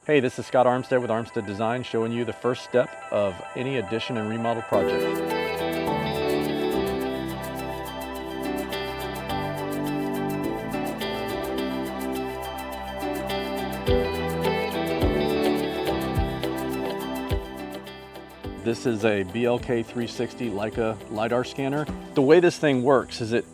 Hey, this is Scott Armistead with Armistead Design, showing you the first step of any addition and remodel project. This is a BLK 360 Leica LiDAR scanner. The way this thing works is it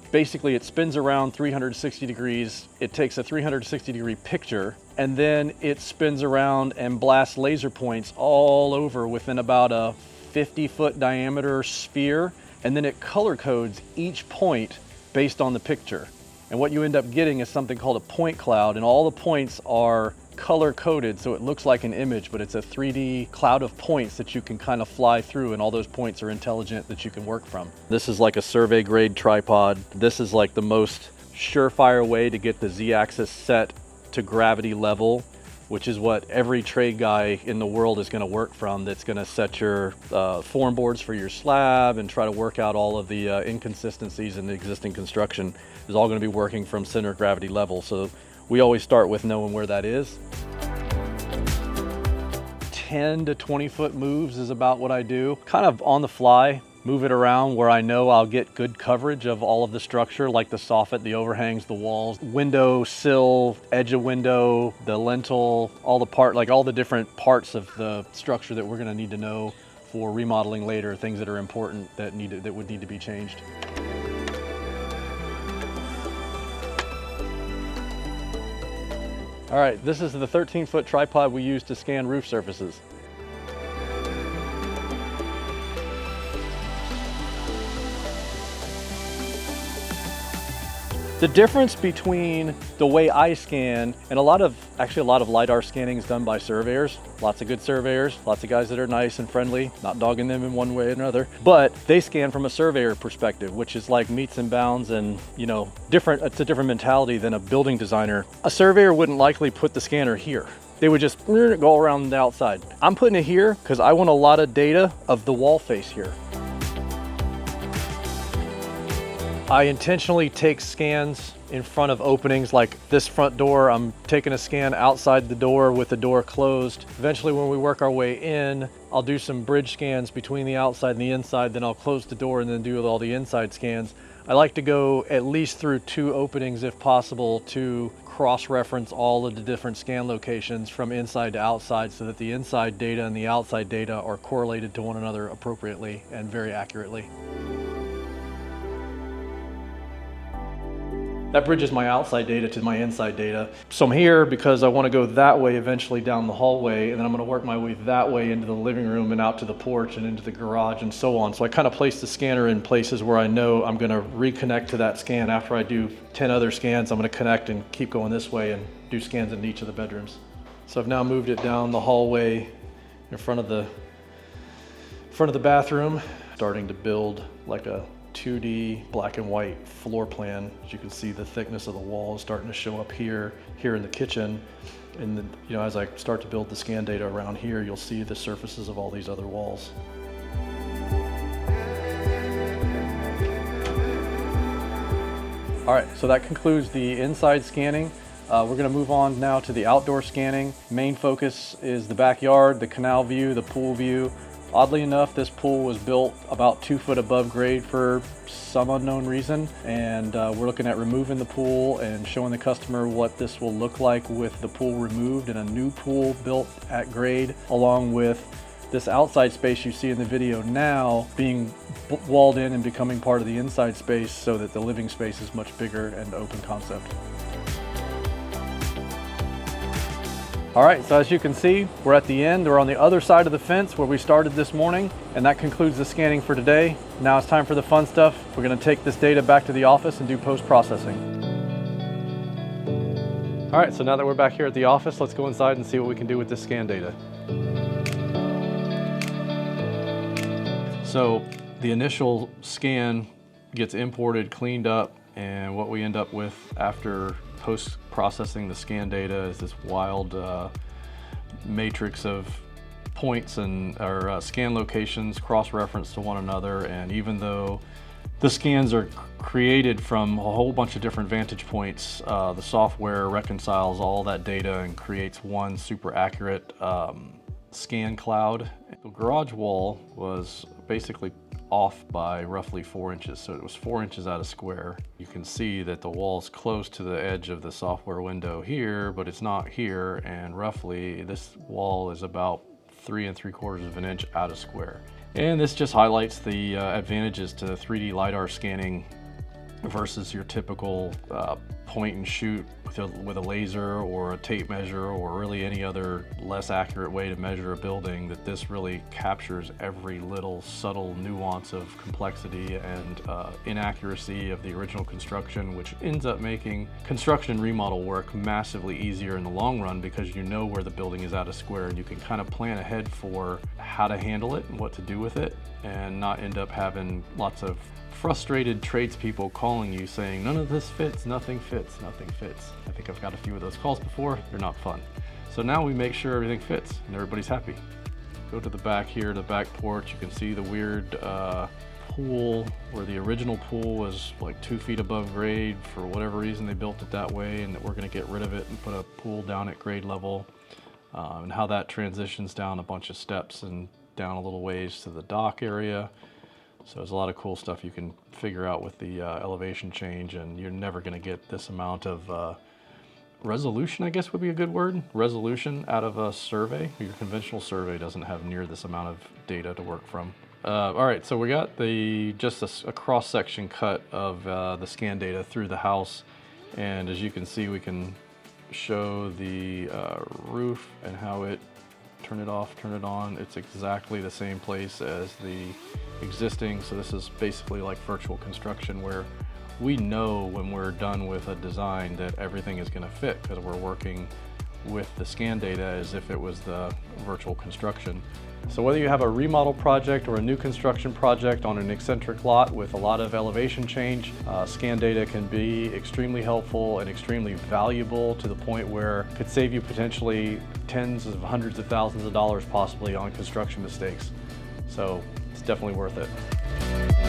spins around 360 degrees. It takes a 360 degree picture, and then it spins around and blasts laser points all over within about a 50-foot diameter sphere, and then it color codes each point based on the picture. And what you end up getting is something called a point cloud, and all the points are color coded, so it looks like an image, but it's a 3D cloud of points that you can kind of fly through, and all those points are intelligent that you can work from. This is like a survey grade tripod. This is like the most surefire way to get the Z-axis set to gravity level, which is what every trade guy in the world is going to work from. That's going to set your form boards for your slab and try to work out all of the inconsistencies in the existing construction. Is all going to be working from center of gravity level. So we always start with knowing where that is. 10 to 20 foot moves is about what I do. Kind of on the fly, move it around where I know I'll get good coverage of all of the structure, like the soffit, the overhangs, the walls, window, sill, edge of window, the lintel, all the different parts of the structure that we're gonna need to know for remodeling later, things that are important that would need to be changed. All right, this is the 13-foot tripod we use to scan roof surfaces. The difference between the way I scan and a lot of LiDAR scanning is done by surveyors. Lots of good surveyors, lots of guys that are nice and friendly, not dogging them in one way or another, but they scan from a surveyor perspective, which is like meets and bounds, and it's a different mentality than a building designer. A surveyor wouldn't likely put the scanner here. They would just go around the outside. I'm putting it here because I want a lot of data of the wall face here. I intentionally take scans in front of openings like this front door. I'm taking a scan outside the door with the door closed. Eventually, when we work our way in, I'll do some bridge scans between the outside and the inside, then I'll close the door and then do all the inside scans. I like to go at least through 2 openings if possible to cross-reference all of the different scan locations from inside to outside so that the inside data and the outside data are correlated to one another appropriately and very accurately. That bridges my outside data to my inside data. So I'm here because I want to go that way eventually down the hallway, and then I'm going to work my way that way into the living room and out to the porch and into the garage and so on. So I kind of place the scanner in places where I know I'm going to reconnect to that scan. After I do 10 other scans, I'm going to connect and keep going this way and do scans in each of the bedrooms. So I've now moved it down the hallway in front of the bathroom, starting to build like a 2D black and white floor plan. As you can see, the thickness of the wall is starting to show up here in the kitchen. And then, as I start to build the scan data around here, you'll see the surfaces of all these other walls. All right, so that concludes the inside scanning. We're going to move on now to the outdoor scanning. Main focus is the backyard, the canal view, the pool view. Oddly enough, this pool was built about 2 foot above grade for some unknown reason, and we're looking at removing the pool and showing the customer what this will look like with the pool removed and a new pool built at grade, along with this outside space you see in the video now being walled in and becoming part of the inside space so that the living space is much bigger and open concept. All right, so as you can see, we're at the end. We're on the other side of the fence where we started this morning, and that concludes the scanning for today. Now it's time for the fun stuff. We're gonna take this data back to the office and do post-processing. All right, so now that we're back here at the office, let's go inside and see what we can do with this scan data. So the initial scan gets imported, cleaned up, and what we end up with after post-processing the scan data is this wild matrix of points and scan locations cross-referenced to one another. And even though The scans are created from a whole bunch of different vantage points. The software reconciles all that data and creates one super accurate scan cloud. The garage wall was basically off by roughly 4 inches, so it was 4 inches out of square. You can see that the wall's close to the edge of the software window here, but it's not here, and roughly this wall is about 3 3/4 of an inch out of square. And this just highlights the advantages to 3D LiDAR scanning versus your typical point and shoot with a laser or a tape measure or really any other less accurate way to measure a building. That this really captures every little subtle nuance of complexity and inaccuracy of the original construction, which ends up making construction and remodel work massively easier in the long run, because you know where the building is out of square and you can kind of plan ahead for how to handle it and what to do with it, and not end up having lots of frustrated tradespeople calling you saying, none of this fits, nothing fits, nothing fits. I think I've got a few of those calls before. They're not fun. So now we make sure everything fits and everybody's happy. Go to the back here, the back porch. You can see the weird pool where the original pool was like 2 feet above grade. For whatever reason, they built it that way, and that we're going to get rid of it and put a pool down at grade level, and how that transitions down a bunch of steps and down a little ways to the dock area. So there's a lot of cool stuff you can figure out with the elevation change, and you're never going to get this amount of resolution, I guess would be a good word, resolution out of a survey. Your conventional survey doesn't have near this amount of data to work from. All right, so we got just a cross-section cut of the scan data through the house, and as you can see, we can show the roof and how it turn it off, turn it on. It's exactly the same place as the existing. So this is basically like virtual construction, where we know when we're done with a design that everything is going to fit, because we're working with the scan data as if it was the virtual construction. So whether you have a remodel project or a new construction project on an eccentric lot with a lot of elevation change, scan data can be extremely helpful and extremely valuable, to the point where it could save you potentially tens of hundreds of thousands of dollars possibly on construction mistakes. So it's definitely worth it.